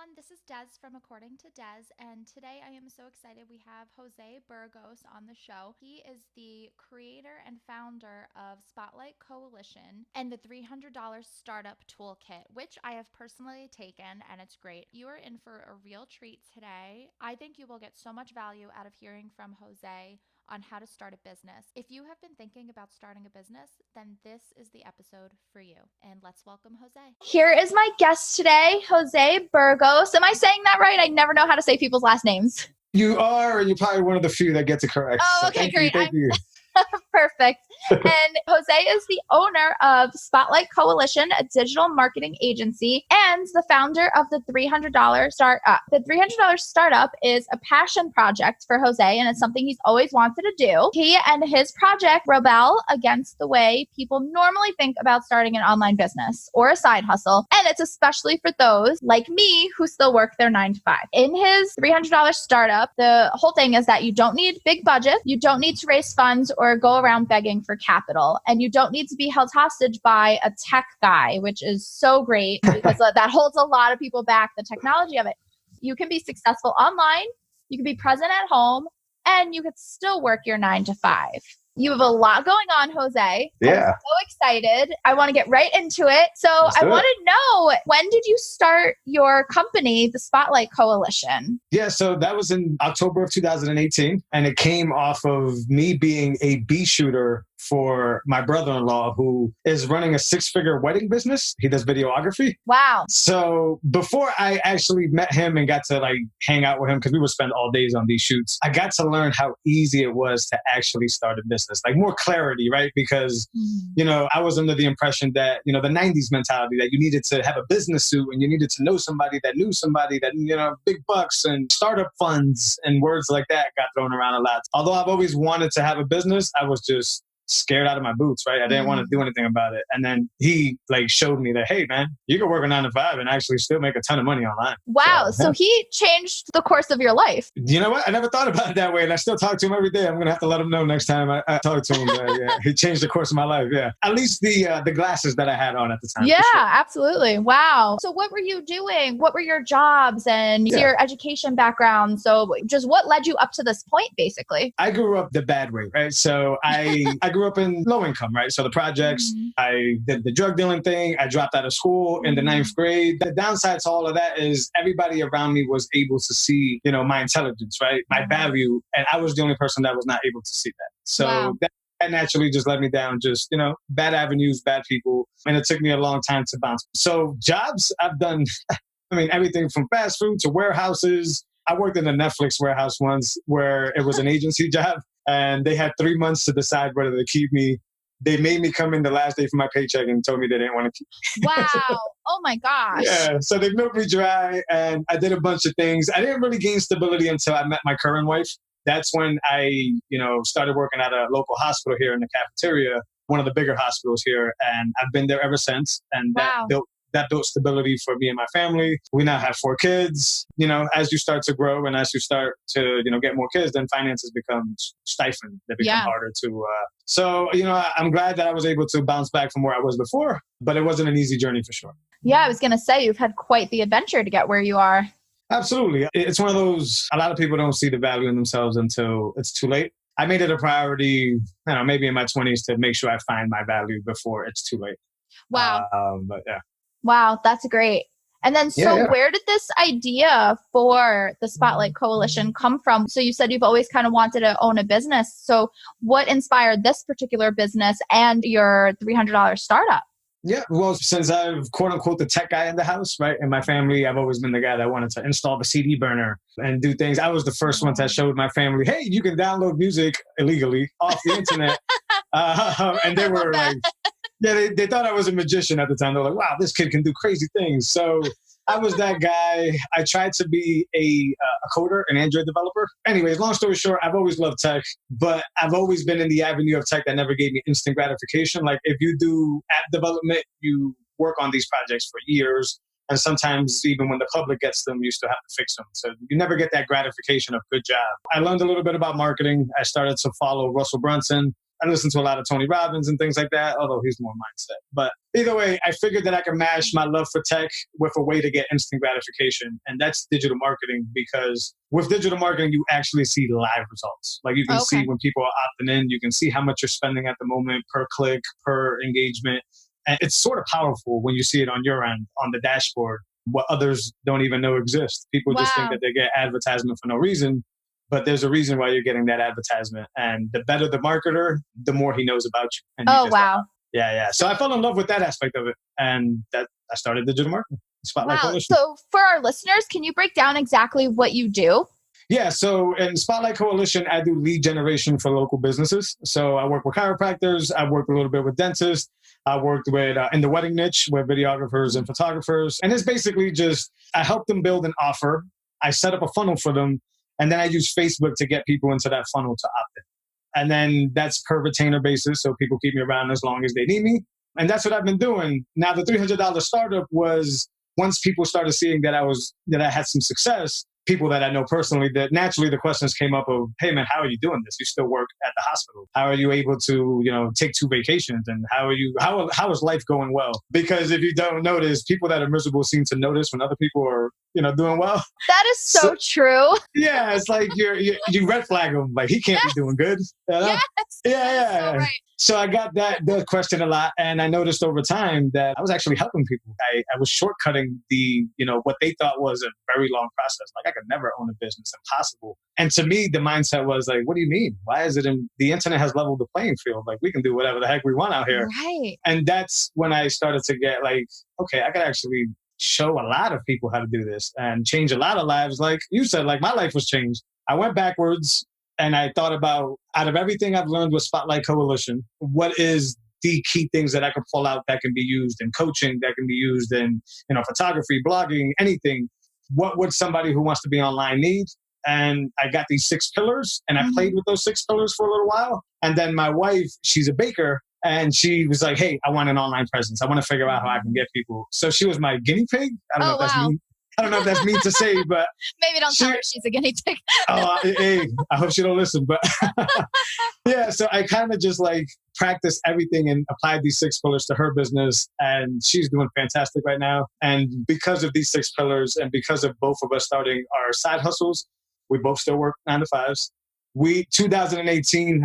everyone. This is Des from According to Des, and today I am so excited. We have Jose Burgos on the show. He is the creator and founder of Spotlight Coalition and the $300 Startup Toolkit, which I have personally taken, and it's great. You are in for a real treat today. I think you will get so much value out of hearing from Jose on how to start a business. If you have been thinking about starting a business, then this is the episode for you. And let's welcome Jose. Here is my guest today, Jose Burgos. Am I saying that right? I never know how to say people's last names. You are, and you're probably one of the few that gets it correct. Oh, okay, great. Thank you. Perfect. And Jose is the owner of Spotlight Coalition, a digital marketing agency, and the founder of the $300 Startup. The $300 Startup is a passion project for Jose, and it's something he's always wanted to do. He and his project rebel against the way people normally think about starting an online business or a side hustle, and it's especially for those like me who still work their 9 to 5. In his $300 Startup, the whole thing is that you don't need big budget, you don't need to raise funds or go around begging for capital. And you don't need to be held hostage by a tech guy, which is so great because that holds a lot of people back, the technology of it. You can be successful online, you can be present at home, and you could still work your 9 to 5. You have a lot going on, Jose. Yeah. I'm so excited. I want to get right into it. So I want to know, when did you start your company, the Spotlight Coalition? Yeah, so that was in October of 2018, and it came off of me being a bee shooter for my brother-in-law, who is running a 6-figure wedding business. He does videography. Wow. So before I actually met him and got to hang out with him, because we would spend all days on these shoots, I got to learn how easy it was to actually start a business, more clarity, right? Because, I was under the impression that, the 90s mentality that you needed to have a business suit and you needed to know somebody that knew somebody that, big bucks and startup funds and words like that got thrown around a lot. Although I've always wanted to have a business, I was just scared out of my boots, right? I didn't want to do anything about it. And then he showed me that, hey man, you can work a 9 to 5 and actually still make a ton of money online. Wow. So he changed the course of your life. You know what? I never thought about it that way. And I still talk to him every day. I'm going to have to let him know next time I talk to him. Yeah. He changed the course of my life. Yeah. At least the glasses that I had on at the time. Yeah, sure. Absolutely. Wow. So what were you doing? What were your jobs and your education background? So just what led you up to this point, basically? I grew up the bad way, right? So I grew up in low income, right? So the projects, I did the drug dealing thing. I dropped out of school in the 9th grade. The downside to all of that is everybody around me was able to see, my intelligence, right? My value. And I was the only person that was not able to see that. So that naturally just led me down just, bad avenues, bad people. And it took me a long time to bounce. So jobs I've done, everything from fast food to warehouses. I worked in a Netflix warehouse once where it was an agency job. And they had 3 months to decide whether to keep me. They made me come in the last day for my paycheck and told me they didn't want to keep me. Wow. Oh my gosh. Yeah. So they milked me dry and I did a bunch of things. I didn't really gain stability until I met my current wife. That's when I, started working at a local hospital here in the cafeteria, one of the bigger hospitals here. And I've been there ever since. And that built stability for me and my family. We now have 4 kids. As you start to grow and as you start to, get more kids, then finances become stifling. They become harder to. So, I'm glad that I was able to bounce back from where I was before, but it wasn't an easy journey for sure. Yeah, I was going to say, you've had quite the adventure to get where you are. Absolutely. It's one of those, a lot of people don't see the value in themselves until it's too late. I made it a priority, maybe in my 20s to make sure I find my value before it's too late. Wow. But yeah. Wow, that's great. And then, where did this idea for the Spotlight Coalition come from? So you said you've always kind of wanted to own a business. So what inspired this particular business and your $300 startup? Yeah, well, since I've quote unquote the tech guy in the house, right? In my family, I've always been the guy that wanted to install the CD burner and do things. I was the first one that showed my family, hey, you can download music illegally off the internet. And they were like, they thought I was a magician at the time. They were like, wow, this kid can do crazy things. So I was that guy. I tried to be a coder, an Android developer. Anyways, long story short, I've always loved tech, but I've always been in the avenue of tech that never gave me instant gratification. Like if you do app development, you work on these projects for years. And sometimes even when the public gets them, you still have to fix them. So you never get that gratification of good job. I learned a little bit about marketing. I started to follow Russell Brunson. I listen to a lot of Tony Robbins and things like that, although he's more mindset. But either way, I figured that I could mash my love for tech with a way to get instant gratification. And that's digital marketing, because with digital marketing, you actually see live results. Like you can see when people are opting in, you can see how much you're spending at the moment per click, per engagement. And it's sort of powerful when you see it on your end, on the dashboard, what others don't even know exists. People just think that they get advertisement for no reason, but there's a reason why you're getting that advertisement. And the better the marketer, the more he knows about you. And yeah. So I fell in love with that aspect of it. And that I started digital marketing. Spotlight Coalition. So for our listeners, can you break down exactly what you do? Yeah, so in Spotlight Coalition, I do lead generation for local businesses. So I work with chiropractors. I work a little bit with dentists. I worked with in the wedding niche with videographers and photographers. And it's basically just, I help them build an offer. I set up a funnel for them. And then I use Facebook to get people into that funnel to opt in. And then that's per retainer basis. So people keep me around as long as they need me. And that's what I've been doing. Now, the $300 startup was, once people started seeing that I had some success, people that I know personally, that naturally the questions came up of, hey man, how are you doing this? You still work at the hospital. How are you able to, take 2 vacations? And how is life going well? Because if you don't notice, people that are miserable seem to notice when other people are, doing well. That is so true. Yeah. It's like you red flag them. Like he can't be doing good. Yes. Yeah. So right. So I got that question a lot. And I noticed over time that I was actually helping people. I was shortcutting what they thought was a very long process. Like I could never own a business, impossible. And to me, the mindset was like, what do you mean? Why is it the internet has leveled the playing field? Like we can do whatever the heck we want out here. Right. And that's when I started to get like, okay, I could actually show a lot of people how to do this and change a lot of lives. Like you said, like my life was changed. I went backwards. And I thought about, out of everything I've learned with Spotlight Coalition, what is the key things that I could pull out that can be used in coaching, that can be used in, photography, blogging, anything. What would somebody who wants to be online need? And I got these 6 pillars and I played with those 6 pillars for a little while. And then my wife, she's a baker, and she was like, hey, I want an online presence. I want to figure out how I can get people. So she was my guinea pig. I don't know if that's mean. I don't know if that's mean to say, but maybe don't tell her she's a guinea pig. Hey, I hope she don't listen. But yeah, so I kind of just like practiced everything and applied these 6 pillars to her business, and she's doing fantastic right now. And because of these 6 pillars, and because of both of us starting our side hustles, we both still work 9 to 5s. 2019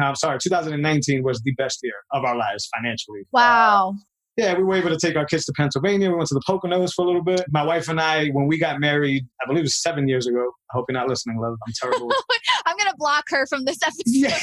was the best year of our lives financially. Wow. Yeah, we were able to take our kids to Pennsylvania. We went to the Poconos for a little bit. My wife and I, when we got married, I believe it was 7 years ago. I hope you're not listening, love. I'm terrible. I'm going to block her from this episode. Yeah.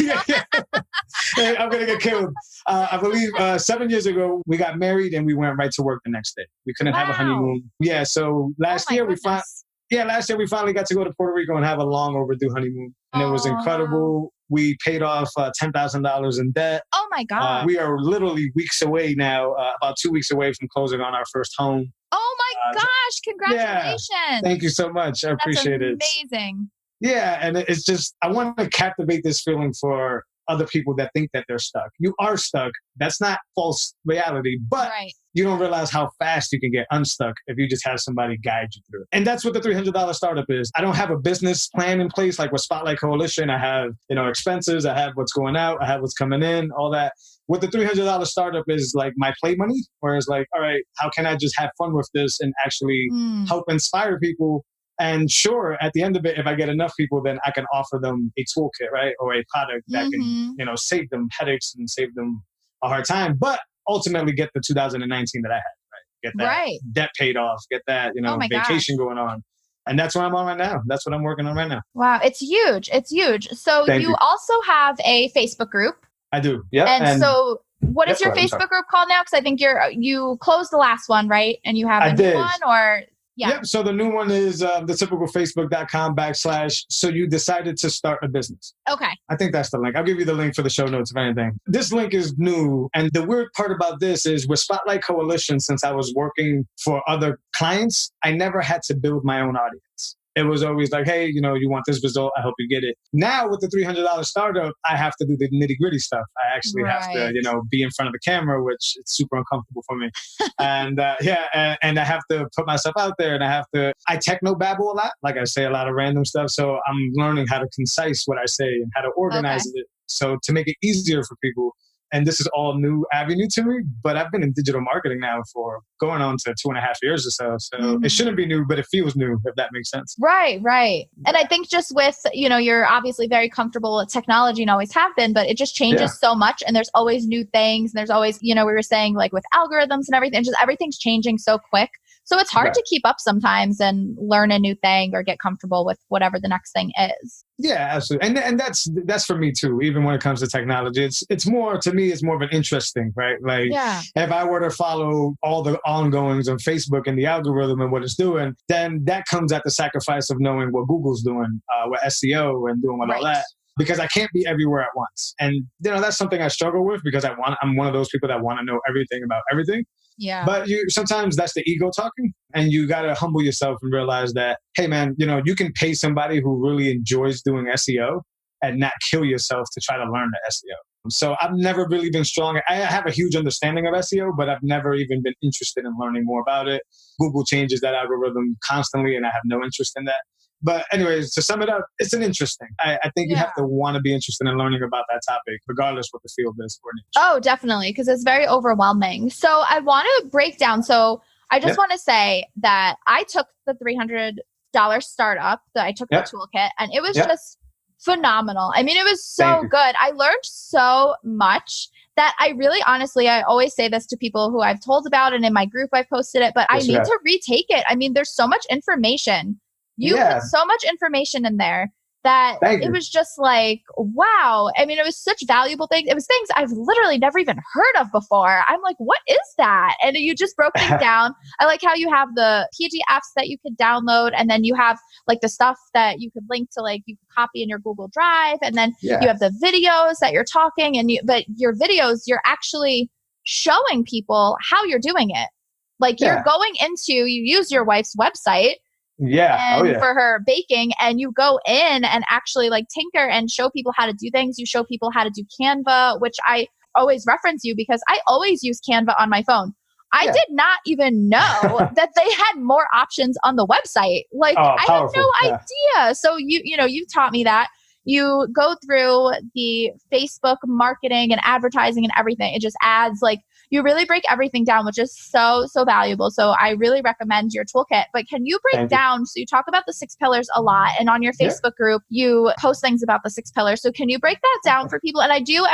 Hey, I'm going to get killed. I believe 7 years ago, we got married and we went right to work the next day. We couldn't have a honeymoon. Yeah, so last year we finally got to go to Puerto Rico and have a long overdue honeymoon. And it was incredible. We paid off $10,000 in debt. Oh my God. We are literally weeks away now, about 2 weeks away from closing on our first home. Oh my gosh. Congratulations. Yeah. Thank you so much. I appreciate it. Amazing. Yeah. And it's just, I want to captivate this feeling for other people that think that they're stuck. You are stuck. That's not false reality, but you don't realize how fast you can get unstuck if you just have somebody guide you through it. And that's what the $300 startup is. I don't have a business plan in place like with Spotlight Coalition. I have, expenses. I have what's going out. I have what's coming in, all that. What the $300 startup is like my play money, whereas like, all right, how can I just have fun with this and actually help inspire people? And sure, at the end of it, if I get enough people, then I can offer them a toolkit, right? Or a product that can, save them headaches and save them a hard time. But ultimately get the 2019 that I had, right? Get that debt paid off, get that, vacation going on. And that's what I'm on right now. That's what I'm working on right now. Wow. It's huge. It's huge. So you also have a Facebook group. I do. Yeah. And so what is your Facebook group called now? Because I think you closed the last one, right? And you have a new one, or... Yeah. Yep. So the new one is the typical facebook.com/ so you decided to start a business. Okay. I think that's the link. I'll give you the link for the show notes if anything. This link is new. And the weird part about this is with Spotlight Coalition, since I was working for other clients, I never had to build my own audience. It was always like, hey, you want this result, I hope you get it. Now with the $300 startup, I have to do the nitty gritty stuff. I actually have to, be in front of the camera, which is super uncomfortable for me. And and I have to put myself out there, and I techno babble a lot. Like I say a lot of random stuff. So I'm learning how to concise what I say and how to organize it. So to make it easier for people, and this is all new avenue to me, but I've been in digital marketing now for going on to 2.5 years or so. So it shouldn't be new, but it feels new, if that makes sense. Right, right. And I think just with, you're obviously very comfortable with technology and always have been, but it just changes so much. And there's always new things. And there's always, we were saying like with algorithms and everything, just everything's changing so quick. So it's hard to keep up sometimes and learn a new thing or get comfortable with whatever the next thing is. Yeah, absolutely. And that's for me too. Even when it comes to technology, it's more, to me, it's more of an interest thing, right? Like if I were to follow all the ongoings on Facebook and the algorithm and what it's doing, then that comes at the sacrifice of knowing what Google's doing with SEO and doing all that. Because I can't be everywhere at once. And, that's something I struggle with because I'm one of those people that want to know everything about everything. Yeah. But sometimes that's the ego talking, and you got to humble yourself and realize that, hey man, you can pay somebody who really enjoys doing SEO and not kill yourself to try to learn the SEO. So I've never really been strong. I have a huge understanding of SEO, but I've never even been interested in learning more about it. Google changes that algorithm constantly, and I have no interest in that. But anyways, to sum it up, it's an interesting. I think you have to want to be interested in learning about that topic, regardless what the field is for niche. Oh, definitely, because it's very overwhelming. So I want to break down. So I just want to say that I took the $300 startup, that I took the toolkit, and it was just phenomenal. I mean, it was so good. I learned so much that I really, honestly, I always say this to people who I've told about, and in my group I've posted it, but I need to retake it. I mean, there's so much information. You put so much information in there that it was just like, wow. I mean, it was such valuable things. It was things I've literally never even heard of before. I'm like, what is that? And you just broke things down. I like how you have the PDFs that you could download, and then you have like the stuff that you could link to, like you could copy in your Google Drive, and then you have the videos that you're talking, but your videos, you're actually showing people how you're doing it. Like you're going into, you use your wife's website for her baking, and you go in and actually like tinker and show people how to do things. You show people how to do Canva, which I always reference you because I always use Canva on my phone. I did not even know that they had more options on the website. Like I had no idea. So you taught me that. You go through the Facebook marketing and advertising and everything. It just adds, like, you really break everything down, which is so, so valuable. So I really recommend your toolkit. But can you break down, so you talk about the 6 pillars a lot, and on your Facebook group, you post things about the 6 pillars. So can you break that down for people? And I do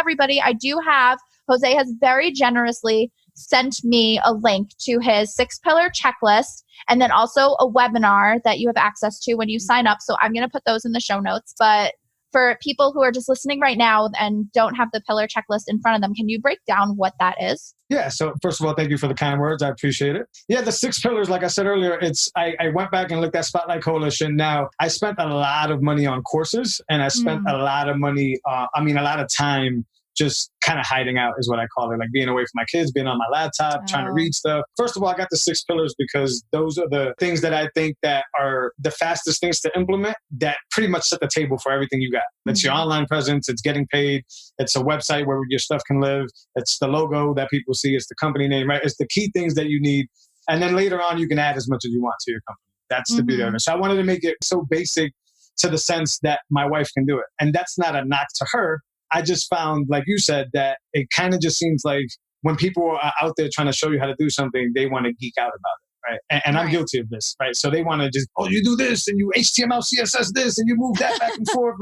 have, Jose has very generously sent me a link to his 6-pillar checklist, and then also a webinar that you have access to when you sign up. So I'm going to put those in the show notes. But for people who are just listening right now and don't have the pillar checklist in front of them, can you break down what that is? Yeah. So first of all, thank you for the kind words. I appreciate it. Yeah. The 6 pillars, like I said earlier, I went back and looked at Spotlight Coalition. Now, I spent a lot of money on courses, and I spent a lot of money, a lot of time just kind of hiding out is what I call it, like being away from my kids, being on my laptop, trying to read stuff. First of all, I got the 6 pillars because those are the things that I think that are the fastest things to implement that pretty much set the table for everything you got. It's your online presence, it's getting paid, it's a website where your stuff can live, it's the logo that people see, it's the company name, right? It's the key things that you need. And then later on, you can add as much as you want to your company. That's the beauty of it. So I wanted to make it so basic to the sense that my wife can do it. And that's not a knock to her. I just found, like you said, that it kind of just seems like when people are out there trying to show you how to do something, they want to geek out about it, right? And I'm guilty of this, right? So they want to just, you do this, and you HTML, CSS this, and you move that back and forth.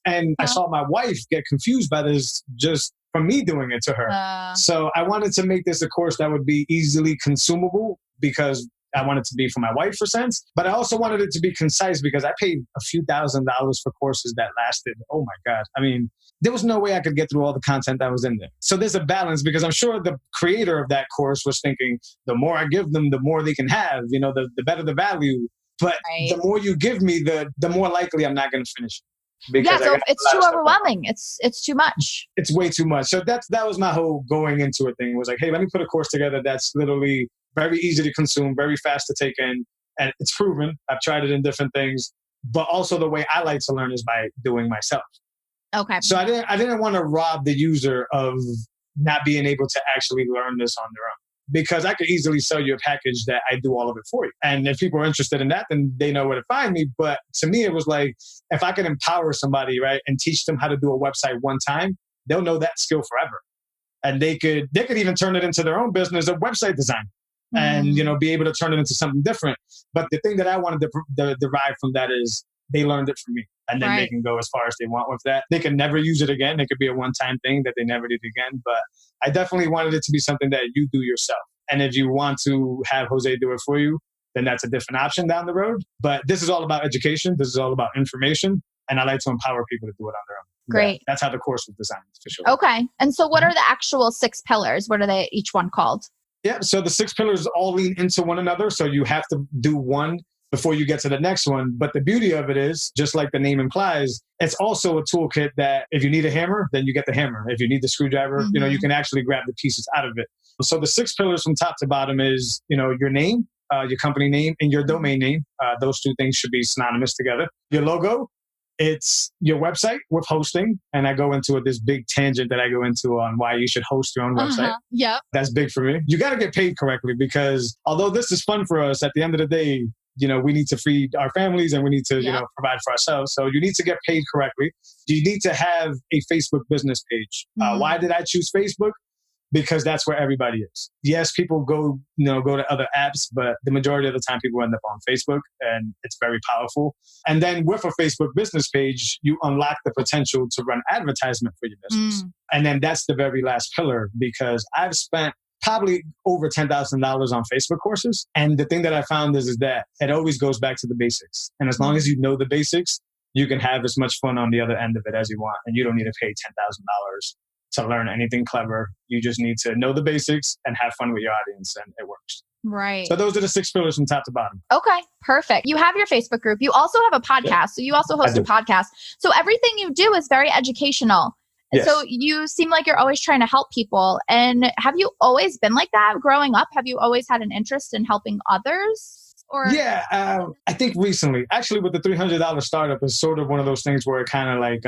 And I saw my wife get confused by this just from me doing it to her. So I wanted to make this a course that would be easily consumable because I wanted to be for my wife for sense, but I also wanted it to be concise because I paid a few $1,000s for courses that lasted. Oh my God. I mean, there was no way I could get through all the content that was in there. So there's a balance because I'm sure the creator of that course was thinking, the more I give them, the more they can have, the better the value. But the more you give me, the more likely I'm not going to finish. So it's too overwhelming. It's too much. It's way too much. So that was my whole going into it thing. It was like, hey, let me put a course together that's literally very easy to consume, very fast to take in. And it's proven. I've tried it in different things. But also the way I like to learn is by doing myself. Okay. So I didn't want to rob the user of not being able to actually learn this on their own. because I could easily sell you a package that I do all of it for you. And if people are interested in that, then they know where to find me. But to me, it was like, if I can empower somebody, right, and teach them how to do a website one time, they'll know that skill forever. And they could even turn it into their own business of website design and, be able to turn it into something different. But the thing that I wanted to derive from that is they learned it from me. And then they can go as far as they want with that. They can never use it again. It could be a one-time thing that they never did again. But I definitely wanted it to be something that you do yourself. And if you want to have Jose do it for you, then that's a different option down the road. But this is all about education. This is all about information. And I like to empower people to do it on their own. Great. Yeah, that's how the course was designed, for sure. Okay. And so what are the actual 6 pillars? What are they each one called? Yeah. So the 6 pillars all lean into one another. So you have to do one before you get to the next one. But the beauty of it is, just like the name implies, it's also a toolkit that if you need a hammer, then you get the hammer. If you need the screwdriver, you can actually grab the pieces out of it. So the 6 pillars from top to bottom is, your name, your company name, and your domain name. Those 2 things should be synonymous together. Your logo, it's your website with hosting. And I go into this big tangent that I go into on why you should host your own website. Yep. That's big for me. You got to get paid correctly, because although this is fun for us, at the end of the day, we need to feed our families and we need to, provide for ourselves. So you need to get paid correctly. You need to have a Facebook business page. Why did I choose Facebook? Because that's where everybody is. Yes, people go to other apps, but the majority of the time people end up on Facebook, and it's very powerful. And then with a Facebook business page, you unlock the potential to run advertisement for your business. And then that's the very last pillar, because I've spent probably over $10,000 on Facebook courses. And the thing that I found is that it always goes back to the basics. And as long as you know the basics, you can have as much fun on the other end of it as you want. And you don't need to pay $10,000 to learn anything clever. You just need to know the basics and have fun with your audience, and it works. Right. So those are the 6 pillars from top to bottom. Okay, perfect. You have your Facebook group. You also have a podcast. Yeah. So you also host a podcast. So everything you do is very educational. Yes. So you seem like you're always trying to help people. And have you always been like that growing up? Have you always had an interest in helping others? Or I think recently, actually with the $300 startup, is sort of one of those things where it kind of like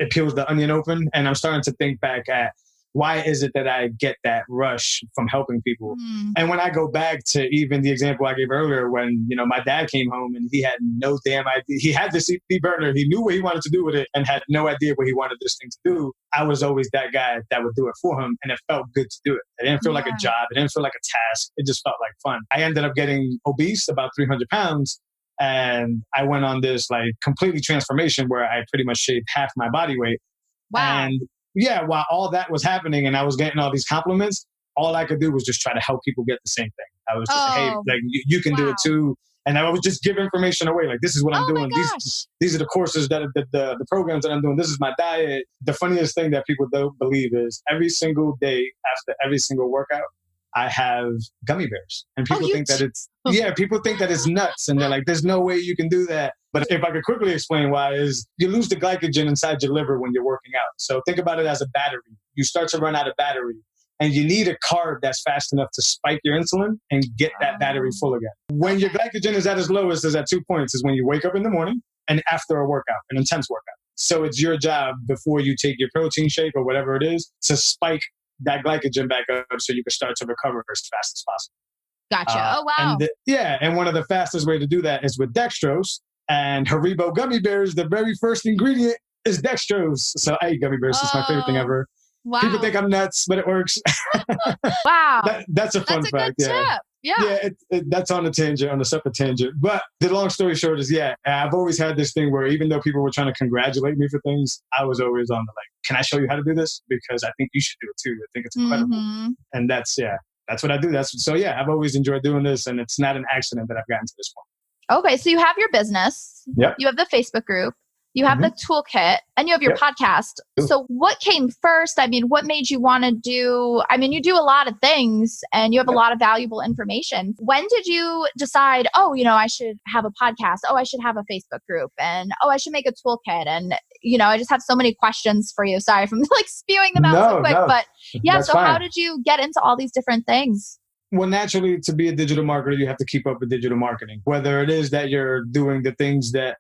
it peels the onion open. And I'm starting to think back at, why is it that I get that rush from helping people? And when I go back to even the example I gave earlier, when, my dad came home and he had no damn idea. He had the CD burner. He knew what he wanted to do with it and had no idea what he wanted this thing to do. I was always that guy that would do it for him. And it felt good to do it. It didn't feel like a job. It didn't feel like a task. It just felt like fun. I ended up getting obese, about 300 pounds. And I went on this like completely transformation where I pretty much shaved half my body weight. Wow. And while all that was happening and I was getting all these compliments, all I could do was just try to help people get the same thing. I was just hey, like you can do it too. And I would just give information away. Like, this is what I'm doing. These are the courses that the programs that I'm doing. This is my diet. The funniest thing that people don't believe is every single day after every single workout, I have gummy bears. And people think that people think that it's nuts. And they're like, there's no way you can do that. But if I could quickly explain why, is you lose the glycogen inside your liver when you're working out. So think about it as a battery. You start to run out of battery and you need a carb that's fast enough to spike your insulin and get that battery full again. When your glycogen is at its lowest, is at 2 points, is when you wake up in the morning and after a workout, an intense workout. So it's your job before you take your protein shake or whatever it is to spike that glycogen back up so you can start to recover as fast as possible. Gotcha. Oh, wow. And one of the fastest way to do that is with dextrose. And Haribo gummy bears, the very first ingredient is dextrose. So I eat gummy bears. It's my favorite thing ever. Wow. People think I'm nuts, but it works. Wow. That's a fun fact. Good tip. Yeah. That's on a separate tangent. But the long story short is, I've always had this thing where even though people were trying to congratulate me for things, I was always on the like, can I show you how to do this? Because I think you should do it too. I think it's incredible. And that's what I do. I've always enjoyed doing this, and it's not an accident that I've gotten to this point. Okay, so you have your business, you have the Facebook group, you have the toolkit, and you have your podcast. So what came first? I mean, what made you want to do, you do a lot of things and you have a lot of valuable information. When did you decide, I should have a podcast. I should have a Facebook group, and I should make a toolkit. And, I just have so many questions for you. Sorry for like spewing them out so quick, but so fine. How did you get into all these different things? Well, naturally, to be a digital marketer, you have to keep up with digital marketing, whether it is that you're doing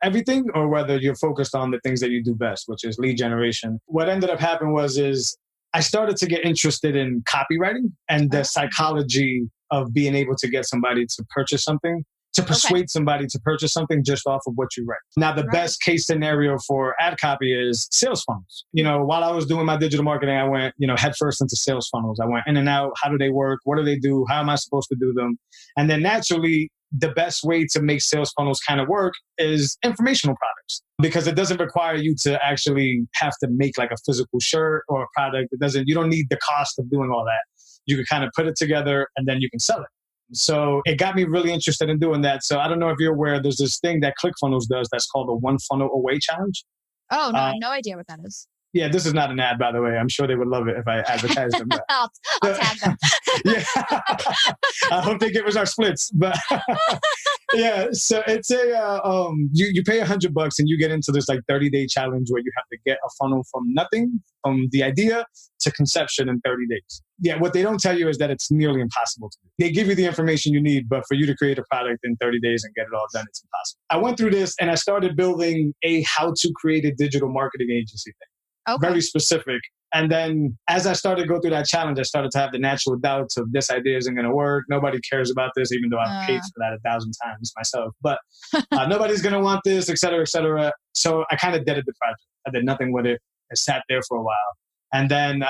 everything, or whether you're focused on the things that you do best, which is lead generation. What ended up happening is I started to get interested in copywriting and the psychology of being able to get somebody to purchase something, to persuade somebody to purchase something just off of what you write. Now, the best case scenario for ad copy is sales funnels. While I was doing my digital marketing, I went, headfirst into sales funnels. I went in and out. How do they work? What do they do? How am I supposed to do them? And then naturally, the best way to make sales funnels kind of work is informational products, because it doesn't require you to actually have to make like a physical shirt or a product. You don't need the cost of doing all that. You can kind of put it together and then you can sell it. So it got me really interested in doing that. So I don't know if you're aware, there's this thing that ClickFunnels does that's called the One Funnel Away Challenge. Oh, no, no idea what that is. Yeah, this is not an ad, by the way. I'm sure they would love it if I advertised them. I'll tag them. Yeah, I hope they give us our splits. But yeah, so it's you pay $100 and you get into this like 30-day challenge where you have to get a funnel from nothing, from the idea to conception in 30 days. Yeah, what they don't tell you is that it's nearly impossible to do. They give you the information you need, but for you to create a product in 30 days and get it all done, it's impossible. I went through this and I started building a how to create a digital marketing agency thing. Very specific. And then as I started to go through that challenge, I started to have the natural doubts of this idea isn't going to work. Nobody cares about this, even though I've paid for that 1,000 times myself. But nobody's going to want this, et cetera, et cetera. So I kind of deaded the project. I did nothing with it. I sat there for a while. And then,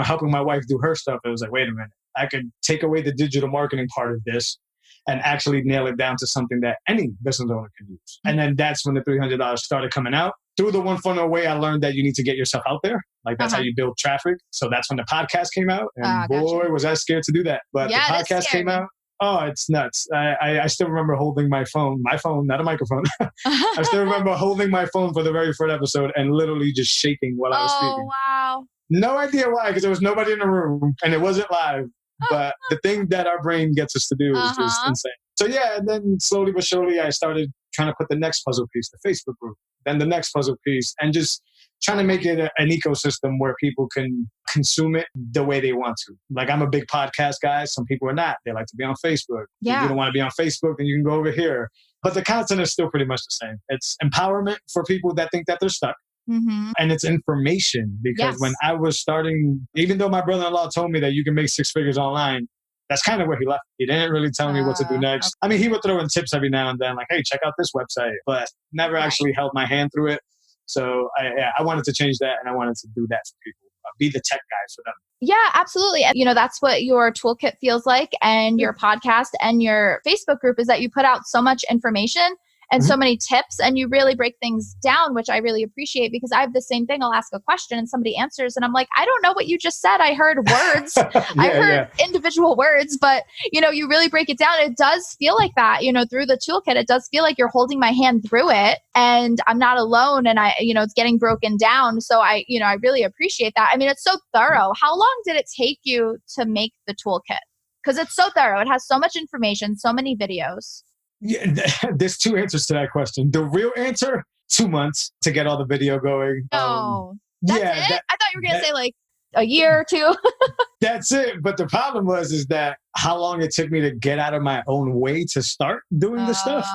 helping my wife do her stuff, it was like, wait a minute, I could take away the digital marketing part of this and actually nail it down to something that any business owner can use. And then that's when the $300 started coming out. Through the One Funnel Away, I learned that you need to get yourself out there. Like that's how you build traffic. So that's when the podcast came out. And boy, was I scared to do that. But the podcast came out. Oh, it's nuts. I still remember holding my phone, not a microphone. I still remember holding my phone for the very first episode and literally just shaking while I was speaking. Oh, wow. No idea why, because there was nobody in the room and it wasn't live. But the thing that our brain gets us to do is just insane. So yeah, and then slowly but surely, I started trying to put the next puzzle piece, the Facebook group, then the next puzzle piece, and just trying to make it an ecosystem where people can consume it the way they want to. Like I'm a big podcast guy. Some people are not. They like to be on Facebook. Yeah. If you don't want to be on Facebook, then you can go over here. But the content is still pretty much the same. It's empowerment for people that think that they're stuck. Mm-hmm. And it's information, because when I was starting, even though my brother-in-law told me that you can make 6 figures online, that's kind of where he left. He didn't really tell me what to do next. Okay. I mean, he would throw in tips every now and then, like, hey, check out this website, but never actually held my hand through it. So I wanted to change that, and I wanted to do that for people, be the tech guy for them. Yeah, absolutely. And, that's what your toolkit feels like, and your podcast and your Facebook group is that you put out so much information and so many tips, and you really break things down, which I really appreciate, because I have the same thing. I'll ask a question and somebody answers and I'm like, I don't know what you just said. I heard words. I heard individual words, but you really break it down. It does feel like that, through the toolkit. It does feel like you're holding my hand through it and I'm not alone, and it's getting broken down. So I really appreciate that. I mean, it's so thorough. How long did it take you to make the toolkit? Because it's so thorough. It has so much information, so many videos. Yeah, there's 2 answers to that question. The real answer, 2 months to get all the video going. Oh, that's it? I thought you were going to say like a year or 2. That's it. But the problem is that how long it took me to get out of my own way to start doing the stuff.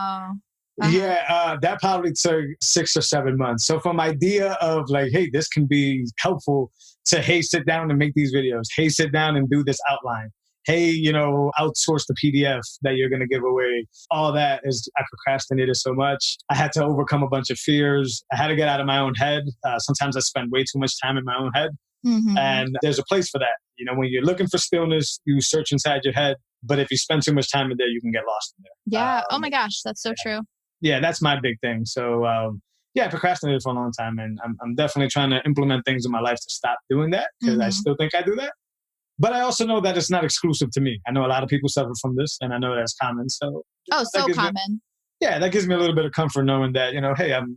Yeah, that probably took 6 or 7 months. So from idea of like, hey, this can be helpful, to, hey, sit down and make these videos. Hey, sit down and do this outline. Hey, outsource the PDF that you're going to give away. All that is, I procrastinated so much. I had to overcome a bunch of fears. I had to get out of my own head. Sometimes I spend way too much time in my own head. And there's a place for that. When you're looking for stillness, you search inside your head. But if you spend too much time in there, you can get lost in there. Yeah. Oh my gosh. That's so true. Yeah, that's my big thing. So, I procrastinated for a long time. And I'm definitely trying to implement things in my life to stop doing that, because I still think I do that. But I also know that it's not exclusive to me. I know a lot of people suffer from this, and I know that's common. So so common. That gives me a little bit of comfort knowing that, hey, I'm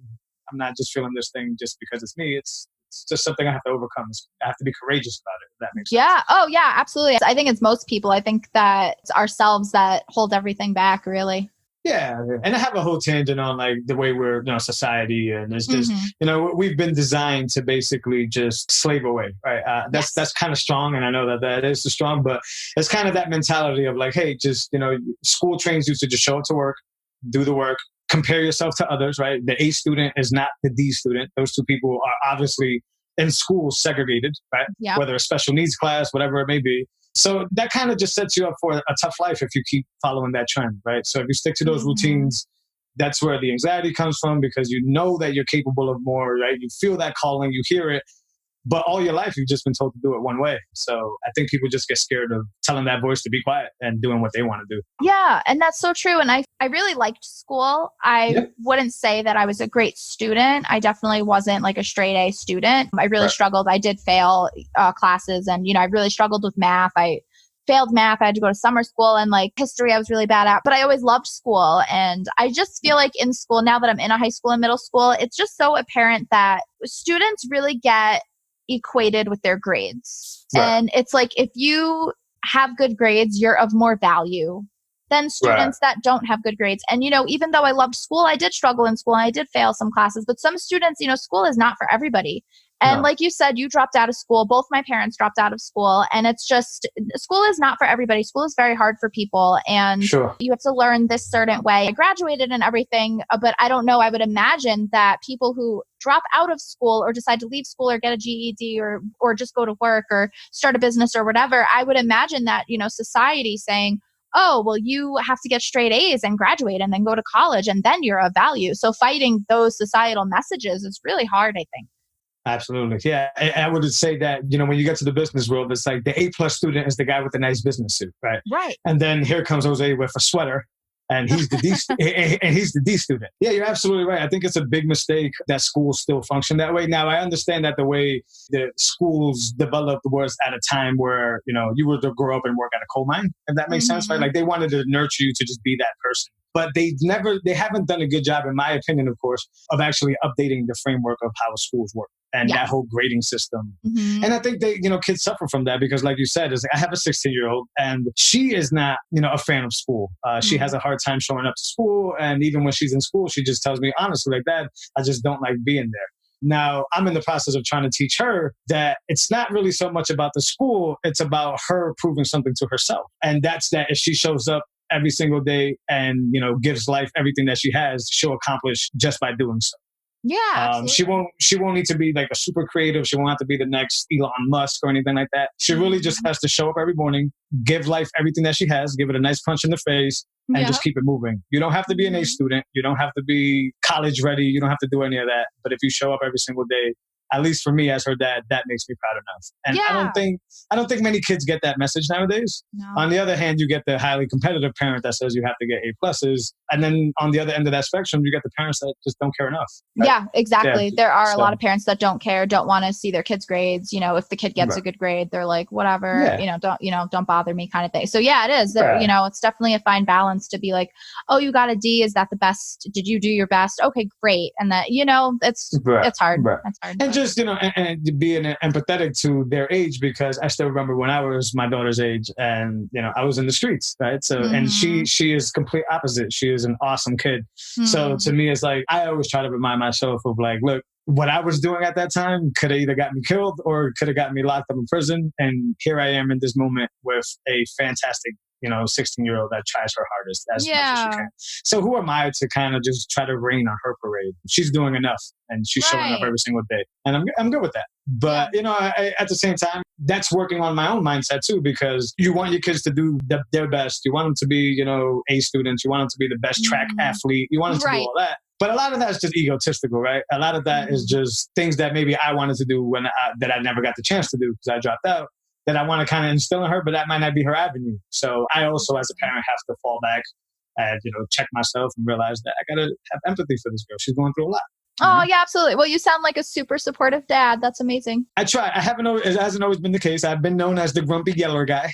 not just feeling this thing just because it's me. It's just something I have to overcome. I have to be courageous about it, if that makes sense. Yeah. Oh, yeah, absolutely. I think it's most people. I think that it's ourselves that hold everything back, really. Yeah. And I have a whole tangent on like the way we're, society, and it's just, we've been designed to basically just slave away, right? That's kind of strong. And I know that is strong, but it's kind of that mentality of like, hey, just, school trains you to just show up to work, do the work, compare yourself to others, right? The A student is not the D student. Those two people are obviously in school segregated, right? Yep. Whether a special needs class, whatever it may be. So that kind of just sets you up for a tough life if you keep following that trend, right? So if you stick to those routines, that's where the anxiety comes from, because you know that you're capable of more, right? You feel that calling, you hear it, but all your life you've just been told to do it one way. So I think people just get scared of telling that voice to be quiet and doing what they want to do. Yeah, and that's so true. And I really liked school. I wouldn't say that I was a great student. I definitely wasn't like a straight A student. I really struggled. I did fail classes, and I really struggled with math. I failed math. I had to go to summer school, and like history I was really bad at, but I always loved school. And I just feel like in school, now that I'm in a high school and middle school, it's just so apparent that students really get equated with their grades. And it's like, if you have good grades, you're of more value than students that don't have good grades. And, even though I loved school, I did struggle in school and I did fail some classes, but some students, school is not for everybody. And like you said, you dropped out of school. Both my parents dropped out of school. And it's just, school is not for everybody. School is very hard for people. And you have to learn this certain way. I graduated and everything, but I don't know. I would imagine that people who drop out of school or decide to leave school or get a GED or just go to work or start a business or whatever, I would imagine that, society saying, oh, well, you have to get straight A's and graduate and then go to college and then you're of value. So fighting those societal messages is really hard, I think. Absolutely. Yeah. I would say that, when you get to the business world, it's like the A+ student is the guy with the nice business suit, right? Right. And then here comes Jose with a sweater, and he's the D and he's the D student. Yeah, you're absolutely right. I think it's a big mistake that schools still function that way. Now, I understand that the way the schools developed was at a time where, you were to grow up and work at a coal mine, if that makes sense, right? Like they wanted to nurture you to just be that person. But they haven't done a good job, in my opinion, of course, of actually updating the framework of how schools work and that whole grading system. And I think they, kids suffer from that because, like you said, I have a 16-year-old and she is not, a fan of school. She has a hard time showing up to school. And even when she's in school, she just tells me, honestly, like, Dad, I just don't like being there. Now, I'm in the process of trying to teach her that it's not really so much about the school. It's about her proving something to herself. And that's that if she shows up every single day and, gives life everything that she has, she'll accomplish just by doing so. Yeah. She won't need to be like a super creative. She won't have to be the next Elon Musk or anything like that. She really just has to show up every morning, give life everything that she has, give it a nice punch in the face, and just keep it moving. You don't have to be an A student. You don't have to be college ready. You don't have to do any of that. But if you show up every single day, at least for me as her dad, that makes me proud enough. And I don't think many kids get that message nowadays. No. On the other hand, you get the highly competitive parent that says you have to get A+. And then on the other end of that spectrum, you get the parents that just don't care enough. Right? Yeah, exactly. Yeah. There are a lot of parents that don't care, don't want to see their kids' grades. If the kid gets a good grade, they're like, whatever, don't bother me kind of thing. So yeah, it is. It's definitely a fine balance to be like, oh, you got a D. Is that the best? Did you do your best? Okay, great. And that, it's hard. Right. It's hard. And just, and being empathetic to their age, because I still remember when I was my daughter's age and, I was in the streets, right? So, and she is complete opposite. She is an awesome kid. So to me, it's like, I always try to remind myself of like, look, what I was doing at that time could have either got me killed or could have got me locked up in prison. And here I am in this moment with a fantastic 16-year-old that tries her hardest as much as she can. So who am I to kind of just try to rain on her parade? She's doing enough and she's showing up every single day. And I'm good with that. But, at the same time, that's working on my own mindset too, because you want your kids to do their best. You want them to be, A students. You want them to be the best track athlete. You want them to do all that. But a lot of that is just egotistical, right? A lot of that is just things that maybe I wanted to do that I never got the chance to do because I dropped out, that I want to kind of instill in her, but that might not be her avenue. So I also, as a parent, have to fall back and, check myself and realize that I got to have empathy for this girl. She's going through a lot. Oh, yeah, absolutely. Well, you sound like a super supportive dad. That's amazing. I try. It hasn't always been the case. I've been known as the grumpy yeller guy.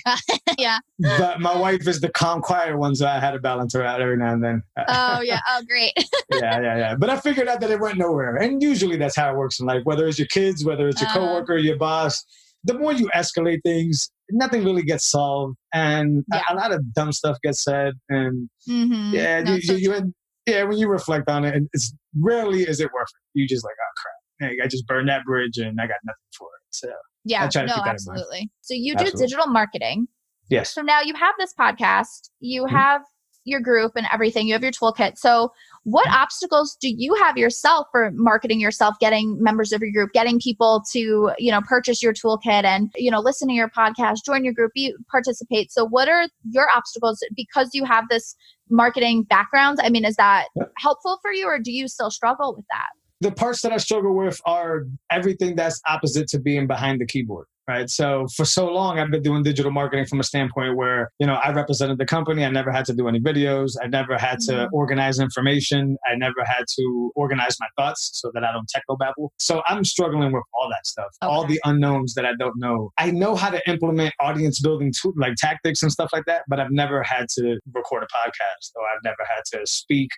Yeah. But my wife is the calm, quiet one, so I had to balance her out every now and then. Oh, yeah. Oh, great. Yeah. But I figured out that it went nowhere. And usually that's how it works in life, whether it's your kids, whether it's your coworker, your boss. The more you escalate things, nothing really gets solved. And a lot of dumb stuff gets said. And when you reflect on it, and it's rarely is it worth it. You just like, oh crap, I just burned that bridge and I got nothing for it. So yeah, I try to keep that absolutely. in mind. So you do digital marketing. Yes. So now you have this podcast, you have your group and everything, you have your toolkit. So What obstacles do you have yourself for marketing yourself, getting members of your group, getting people to, purchase your toolkit and, listen to your podcast, join your group, participate? So what are your obstacles because you have this marketing background? I mean, is that helpful for you or do you still struggle with that? The parts that I struggle with are everything that's opposite to being behind the keyboard, right? So for so long, I've been doing digital marketing from a standpoint where, I represented the company. I never had to do any videos. I never had to organize information. I never had to organize my thoughts so that I don't technobabble. So I'm struggling with all that stuff, all the unknowns that I don't know. I know how to implement audience building like tactics and stuff like that, but I've never had to record a podcast or I've never had to speak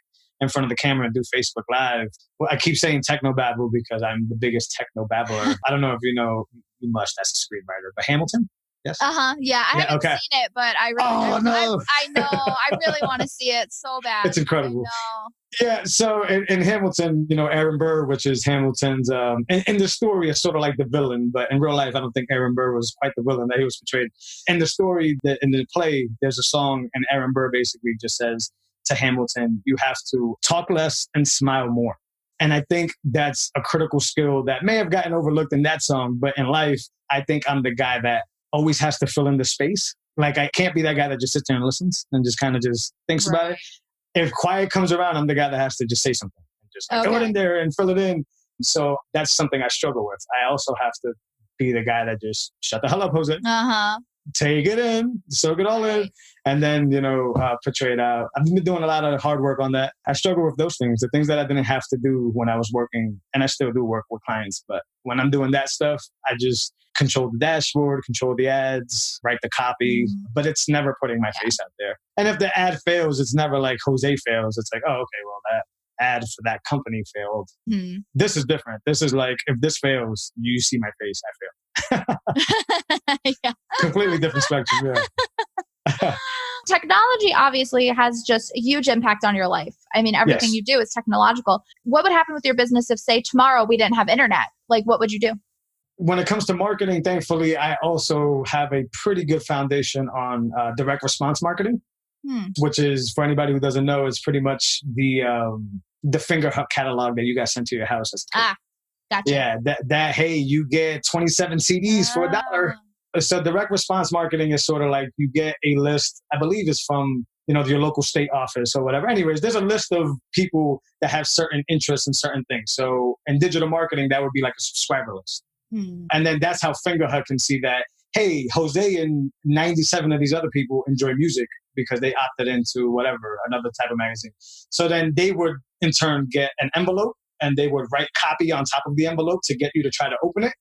in front of the camera and do Facebook Live. Well, I keep saying technobabble because I'm the biggest technobabbler. I don't know if you know much. That's a screenwriter, but Hamilton. Yes. Yeah, I haven't seen it, but I really, no. I know. I really want to see it so bad. It's incredible. Yeah. So in Hamilton, Aaron Burr, which is Hamilton's, in the story, it's sort of like the villain, but in real life, I don't think Aaron Burr was quite the villain that he was portrayed. In the story, in the play, there's a song, and Aaron Burr basically just says to Hamilton, you have to talk less and smile more. And I think that's a critical skill that may have gotten overlooked in that song, but in life, I think I'm the guy that always has to fill in the space. Like I can't be that guy that just sits there and listens and just kind of just thinks about it. If quiet comes around, I'm the guy that has to just say something and just go in there and fill it in. So that's something I struggle with. I also have to be the guy that just shut the hell up, Jose. Take it in, soak it all in, and then, portray it out. I've been doing a lot of hard work on that. I struggle with those things, the things that I didn't have to do when I was working, and I still do work with clients. But when I'm doing that stuff, I just control the dashboard, control the ads, write the copy, but it's never putting my face out there. And if the ad fails, it's never like Jose fails. It's like, oh, okay, well, that ad for that company failed. This is different. This is like, if this fails, you see my face, I fail. Completely different spectrum. Technology obviously has just a huge impact on your life. I mean, everything you do is technological. What would happen with your business if, say, tomorrow we didn't have internet? Like, what would you do? When it comes to marketing, thankfully, I also have a pretty good foundation on direct response marketing, which is, for anybody who doesn't know, is pretty much the Fingerhut catalog that you got sent to your house as a kid. Gotcha. Yeah, that hey, you get 27 CDs for $1. So direct response marketing is sort of like you get a list, I believe it's from, your local state office or whatever. Anyways, there's a list of people that have certain interests in certain things. So in digital marketing, that would be like a subscriber list. And then that's how Fingerhut can see that, hey, Jose and 97 of these other people enjoy music because they opted into whatever, another type of magazine. So then they would in turn get an envelope and they would write copy on top of the envelope to get you to try to open it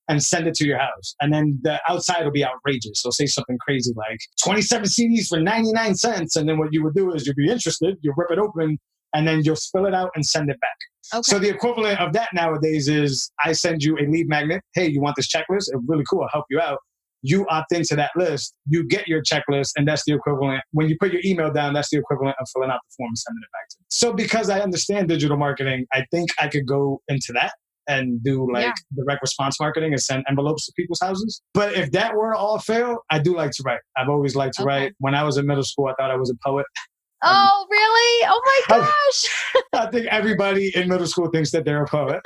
and send it to your house. And then the outside will be outrageous. So say something crazy like 27 CDs for 99 cents. And then what you would do is you'd be interested, you rip it open, and then you'll spill it out and send it back. So the equivalent of that nowadays is I send you a lead magnet. Hey, you want this checklist? It's really cool. I'll help you out. You opt into that list, you get your checklist, and that's the equivalent. When you put your email down, that's the equivalent of filling out the form and sending it back to you. So because I understand digital marketing, I think I could go into that and do direct response marketing and send envelopes to people's houses. But if that were to all fail, I do like to write. I've always liked to write. When I was in middle school, I thought I was a poet. Oh, really? Oh my gosh. I think everybody in middle school thinks that they're a poet.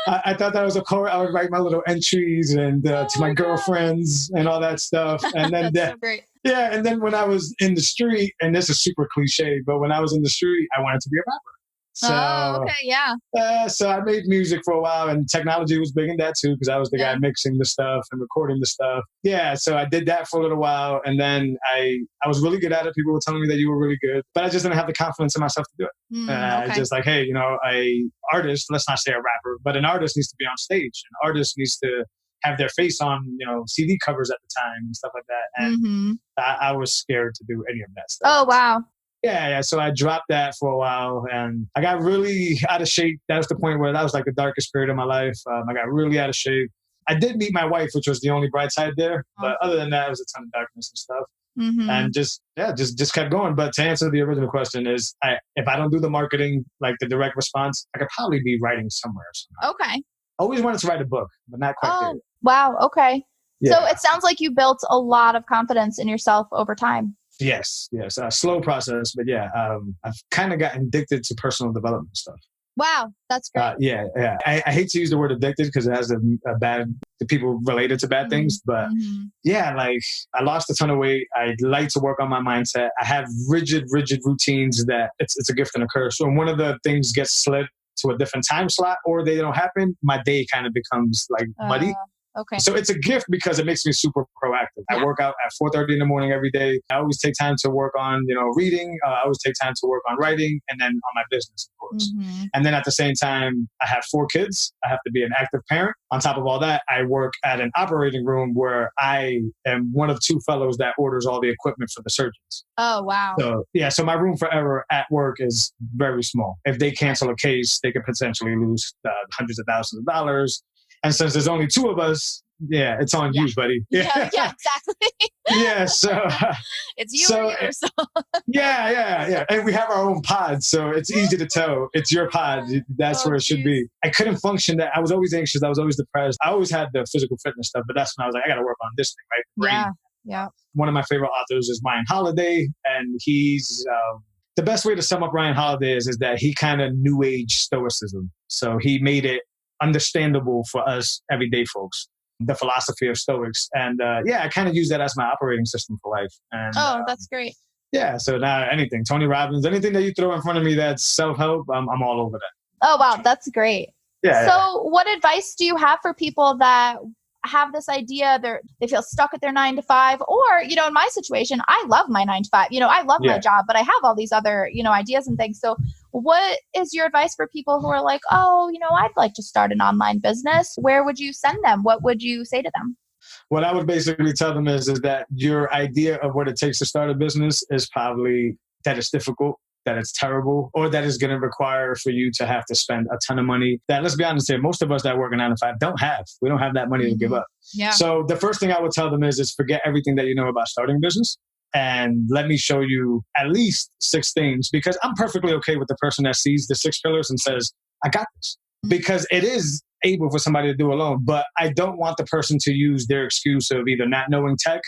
I thought that I was a poet. I would write my little entries and to my girlfriends and all that stuff. And then That's so great. Yeah. And then when I was in the street, and this is super cliche, but when I was in the street, I wanted to be a rapper. So, so I made music for a while, and technology was big in that too, because I was the guy mixing the stuff and recording the stuff. Yeah, so I did that for a little while, and then I was really good at it. People were telling me that you were really good, but I just didn't have the confidence in myself to do it. Just like, hey, a artist, let's not say a rapper, but an artist needs to be on stage. An artist needs to have their face on, CD covers at the time and stuff like that. And I was scared to do any of that stuff. Oh, wow. Yeah. So I dropped that for a while and I got really out of shape. That was the point where that was like the darkest period of my life. I got really out of shape. I did meet my wife, which was the only bright side there. But other than that, it was a ton of darkness and stuff. And just kept going. But to answer the original question is, if I don't do the marketing, like the direct response, I could probably be writing somewhere. Somehow. Okay. Always wanted to write a book, but not quite there. Wow. Okay. Yeah. So it sounds like you built a lot of confidence in yourself over time. Yes, a slow process, but yeah, I've kind of gotten addicted to personal development stuff. Wow, that's great. Yeah. I hate to use the word addicted because it has a bad, the people related to bad things, but Mm-hmm. yeah, like I lost a ton of weight. I like to work on my mindset. I have rigid routines that it's a gift and a curse. So when one of the things gets slid to a different time slot or they don't happen, my day kind of becomes like muddy. Okay. So it's a gift because it makes me super proactive. I Yeah. work out at 4:30 in the morning every day. I always take time to work on, reading. I always take time to work on writing and then on my business, of course. Mm-hmm. And then at the same time, I have 4 kids. I have to be an active parent. On top of all that, I work at an operating room where I am one of 2 fellows that orders all the equipment for the surgeons. Oh, wow. So yeah, so my room forever at work is very small. If they cancel a case, they could potentially lose hundreds of thousands of dollars. And since there's only 2 of us, yeah, it's on you, buddy. Yeah, exactly. Yeah, so it's you or you. So. Yeah. And we have our own pod, so it's easy to tell it's your pod. That's where it should be. I couldn't function that. I was always anxious. I was always depressed. I always had the physical fitness stuff, but that's when I was like, I got to work on this thing, right? Yeah. One of my favorite authors is Ryan Holiday, and he's the best way to sum up Ryan Holiday is that he kind of new age stoicism. So he made it understandable for us everyday folks, the philosophy of Stoics. And I kind of use that as my operating system for life. And that's great. Yeah, so now anything, Tony Robbins, anything that you throw in front of me that's self-help, I'm all over that. Oh, wow, that's great. Yeah. So what advice do you have for people that have this idea they feel stuck at their 9 to 5, or in my situation, I love my 9 to 5, I love my job, but I have all these other ideas and things. So what is your advice for people who are like, oh, I'd like to start an online business? Where would you send them? What would you say to them? What I would basically tell them is that your idea of what it takes to start a business is probably that it's difficult, that it's terrible, or that it's going to require for you to have to spend a ton of money that, let's be honest here, most of us that work a 9 to 5 don't have. We don't have that money to give up. Yeah. So the first thing I would tell them is forget everything that you know about starting a business and let me show you at least 6 things, because I'm perfectly okay with the person that sees the 6 pillars and says, I got this, because it is able for somebody to do alone. But I don't want the person to use their excuse of either not knowing tech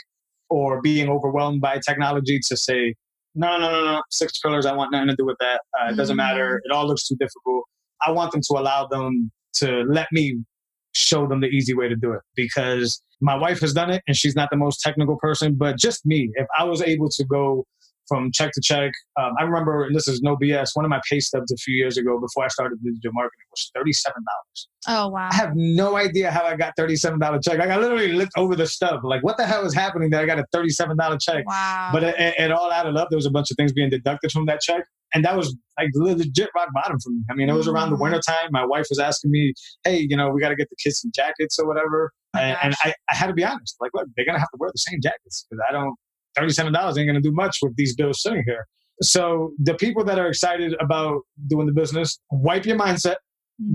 or being overwhelmed by technology to say, no, 6 pillars, I want nothing to do with that. It doesn't matter. It all looks too difficult. I want them to allow them to let me show them the easy way to do it, because my wife has done it and she's not the most technical person, but just me, if I was able to go from check to check, I remember, and this is no BS, one of my pay stubs a few years ago before I started digital marketing was $37. Oh, wow. I have no idea how I got $37 check. Like I literally looked over the stub, like what the hell is happening that I got a $37 check? Wow. But it all added up. There was a bunch of things being deducted from that check. And that was like legit rock bottom for me. I mean, it was around the winter time. My wife was asking me, hey, we got to get the kids some jackets or whatever. And I had to be honest, like, look, they're going to have to wear the same jackets because $37 ain't going to do much with these bills sitting here. So the people that are excited about doing the business, wipe your mindset,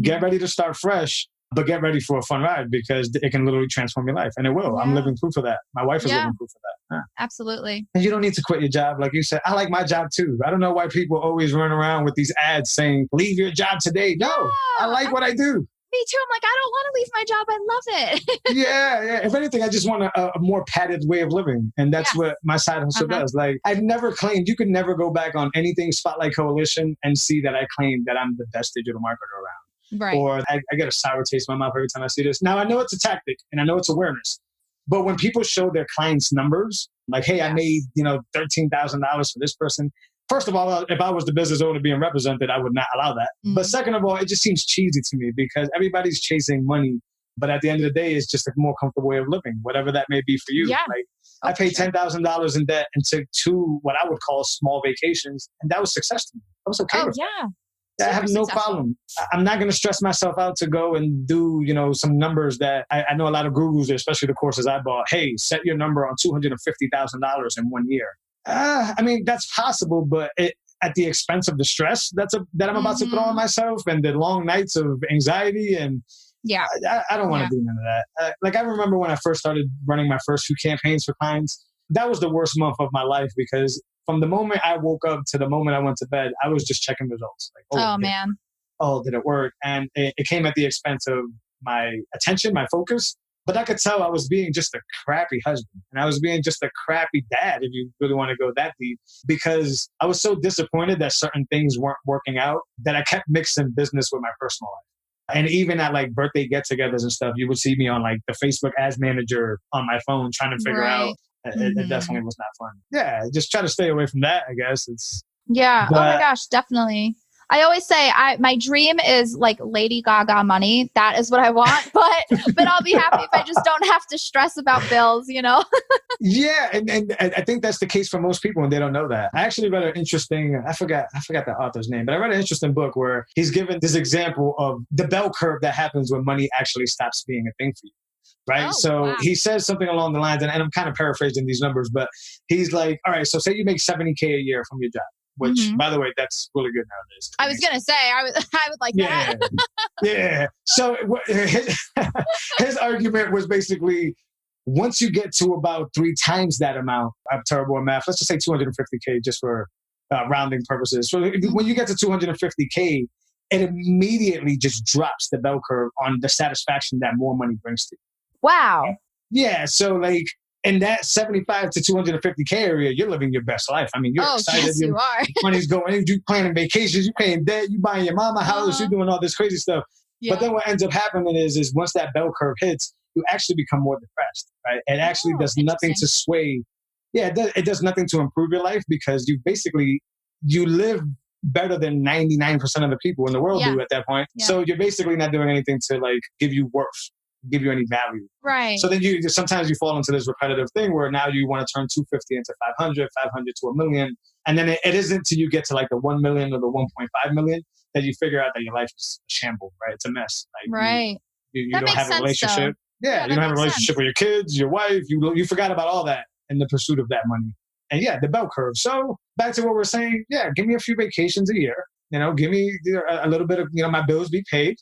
get ready to start fresh, but get ready for a fun ride, because it can literally transform your life. And it will. Yeah. I'm living proof of that. My wife is living proof of that. Yeah. Absolutely. And you don't need to quit your job. Like you said, I like my job too. I don't know why people always run around with these ads saying, leave your job today. No, I like what I do. Me too. I'm like, I don't want to leave my job. I love it. Yeah. If anything, I just want a more padded way of living. And that's what my side hustle does. Like, I've never claimed, you could never go back on anything Spotlight Coalition and see that I claimed that I'm the best digital marketer around. Right. Or I get a sour taste in my mouth every time I see this. Now, I know it's a tactic and I know it's awareness. But when people show their clients' numbers, like, hey, I made, $13,000 for this person. First of all, if I was the business owner being represented, I would not allow that. But second of all, it just seems cheesy to me because everybody's chasing money. But at the end of the day, it's just a more comfortable way of living, whatever that may be for you. Yeah. Like, I paid $10,000 in debt and took 2 what I would call small vacations. And that was success to me. I was okay with that. I have no problem. I'm not going to stress myself out to go and do, some numbers that I know a lot of gurus, especially the courses I bought. Hey, set your number on $250,000 in 1 year. I mean, that's possible, but at the expense of the stress that I'm about to throw on myself and the long nights of anxiety. And I don't want to do none of that. Like, I remember when I first started running my first few campaigns for clients, that was the worst month of my life because from the moment I woke up to the moment I went to bed, I was just checking results. Like, did it work? And it came at the expense of my attention, my focus, But I could tell I was being just a crappy husband and I was being just a crappy dad, if you really want to go that deep, because I was so disappointed that certain things weren't working out that I kept mixing business with my personal life. And even at like birthday get-togethers and stuff, you would see me on like the Facebook ads manager on my phone trying to figure out. It definitely was not fun. Yeah, just try to stay away from that, I guess. Oh my gosh, definitely. I always say my dream is like Lady Gaga money. That is what I want, but I'll be happy if I just don't have to stress about bills, you know? Yeah, and I think that's the case for most people, and they don't know that. I actually read an interesting, I forgot the author's name, but I read an interesting book where he's given this example of the bell curve that happens when money actually stops being a thing for you. Right. He says something along the lines, and I'm kind of paraphrasing these numbers, but he's like, all right, so say you make $70K a year from your job, which by the way, that's really good nowadays. I was going to say, I would like that. Yeah. So his argument was basically, once you get to about 3 times that amount, I'm terrible at math, let's just say 250K just for rounding purposes. So when you get to 250K, it immediately just drops the bell curve on the satisfaction that more money brings to you. Wow. Yeah. So like in that 75 to 250K area, you're living your best life. I mean, you're excited. Yes, you are. Money's going, you're planning vacations, you're paying debt, you're buying your mama house, you're doing all this crazy stuff. Yeah. But then what ends up happening is once that bell curve hits, you actually become more depressed, right? It actually does nothing to sway. Yeah, it does nothing to improve your life because you live better than 99% of the people in the world do at that point. Yeah. So you're basically not doing anything to like give you worth, give you any value. Right. So then sometimes you fall into this repetitive thing where now you want to turn 250 into 500, 500 to $1 million. And then it isn't till you get to like the 1 million or the 1.5 million that you figure out that your life is a shamble, right? It's a mess. Like right. You don't have a relationship. Yeah, you don't have a relationship with your kids, your wife. You forgot about all that in the pursuit of that money. And yeah, the bell curve. So back to what we're saying. Yeah, give me a few vacations a year. You know, give me a little bit of, my bills be paid.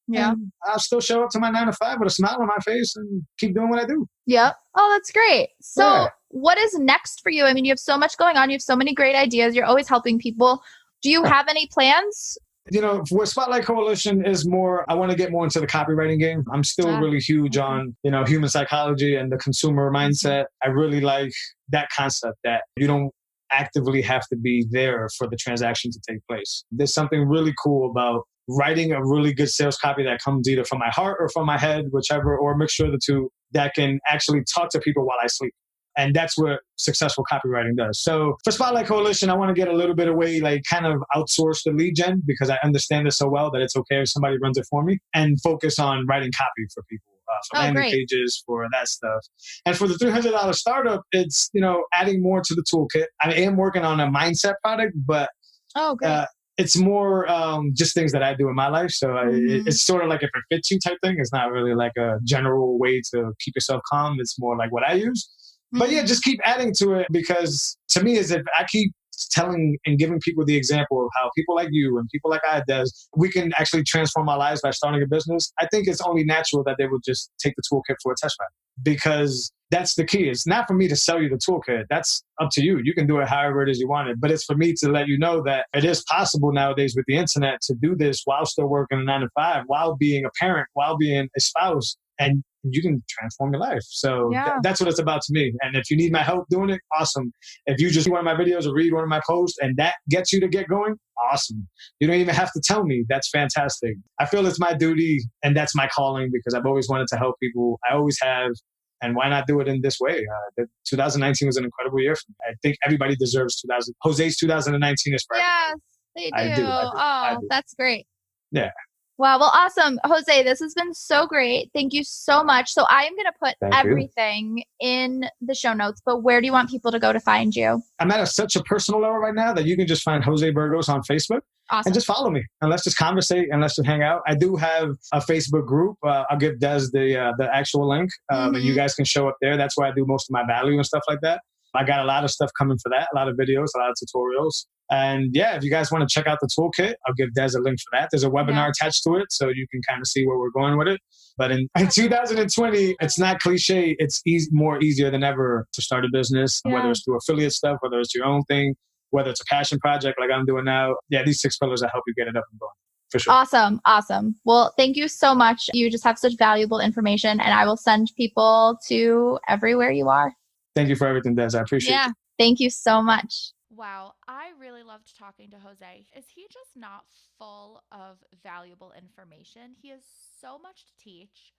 Yeah. And I'll still show up to my 9 to 5 with a smile on my face and keep doing what I do. Yep. Oh, that's great. So what is next for you? I mean, you have so much going on. You have so many great ideas. You're always helping people. Do you have any plans? Where Spotlight Coalition is more, I want to get more into the copywriting game. I'm still really huge on, human psychology and the consumer mindset. I really like that concept that you don't actively have to be there for the transaction to take place. There's something really cool about writing a really good sales copy that comes either from my heart or from my head, whichever, or a mixture of the two, that can actually talk to people while I sleep. And that's what successful copywriting does. So for Spotlight Coalition, I want to get a little bit away, like kind of outsource the lead gen because I understand it so well that it's okay if somebody runs it for me, and focus on writing copy for people, for landing pages, for that stuff. And for the $300 startup, it's, adding more to the toolkit. I am working on a mindset product, but it's more just things that I do in my life. So it's sort of like if it fits you type thing. It's not really like a general way to keep yourself calm. It's more like what I use. But yeah, just keep adding to it because to me, is if I keep telling and giving people the example of how people like you and people like I does, we can actually transform our lives by starting a business. I think it's only natural that they would just take the toolkit for a test ride because that's the key. It's not for me to sell you the toolkit. That's up to you. You can do it however it is you want it. But it's for me to let you know that it is possible nowadays with the internet to do this while still working a 9 to 5, while being a parent, while being a spouse, and you can transform your life. So that's what it's about to me. And if you need my help doing it, awesome. If you just see one of my videos or read one of my posts and that gets you to get going, awesome. You don't even have to tell me. That's fantastic. I feel it's my duty and that's my calling because I've always wanted to help people. I always have. And why not do it in this way? 2019 was an incredible year for me. I think everybody deserves Jose's 2019 is for everybody. Yes, they do. I do. That's great. Yeah. Wow. Well, awesome. Jose, this has been so great. Thank you so much. So I am going to put everything in the show notes, but where do you want people to go to find you? I'm at such a personal level right now that you can just find Jose Burgos on Facebook. Awesome. And just follow me and let's just conversate and let's just hang out. I do have a Facebook group. I'll give Des the actual link and you guys can show up there. That's where I do most of my value and stuff like that. I got a lot of stuff coming for that, a lot of videos, a lot of tutorials. And yeah, if you guys want to check out the toolkit, I'll give Des a link for that. There's a webinar attached to it, so you can kind of see where we're going with it. But in 2020, it's not cliche. It's more easier than ever to start a business, whether it's through affiliate stuff, whether it's your own thing, whether it's a passion project like I'm doing now. Yeah, these 6 pillars will help you get it up and going. for sure. Awesome. Awesome. Well, thank you so much. You just have such valuable information, and I will send people to everywhere you are. Thank you for everything, Des. I appreciate you. Thank you so much. Wow, I really loved talking to Jose. Is he just not full of valuable information? He has so much to teach,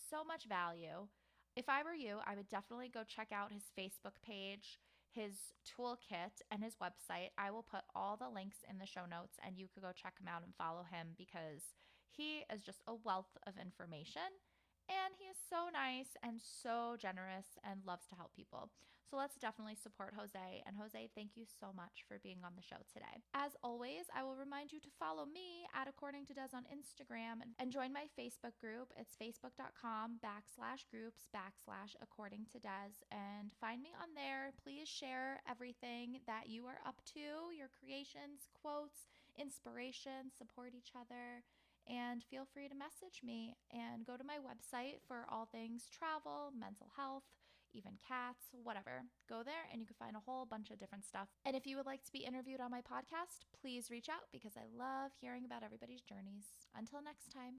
so much value. If I were you, I would definitely go check out his Facebook page, his toolkit, and his website. I will put all the links in the show notes and you could go check him out and follow him because he is just a wealth of information and he is so nice and so generous and loves to help people. So let's definitely support Jose. And Jose, thank you so much for being on the show today. As always, I will remind you to follow me at According to Des on Instagram and join my Facebook group. It's facebook.com/groups/According to Des. And find me on there. Please share everything that you are up to, your creations, quotes, inspiration, support each other. And feel free to message me and go to my website for all things travel, mental health, even cats, whatever. Go there and you can find a whole bunch of different stuff. And if you would like to be interviewed on my podcast, please reach out because I love hearing about everybody's journeys. Until next time.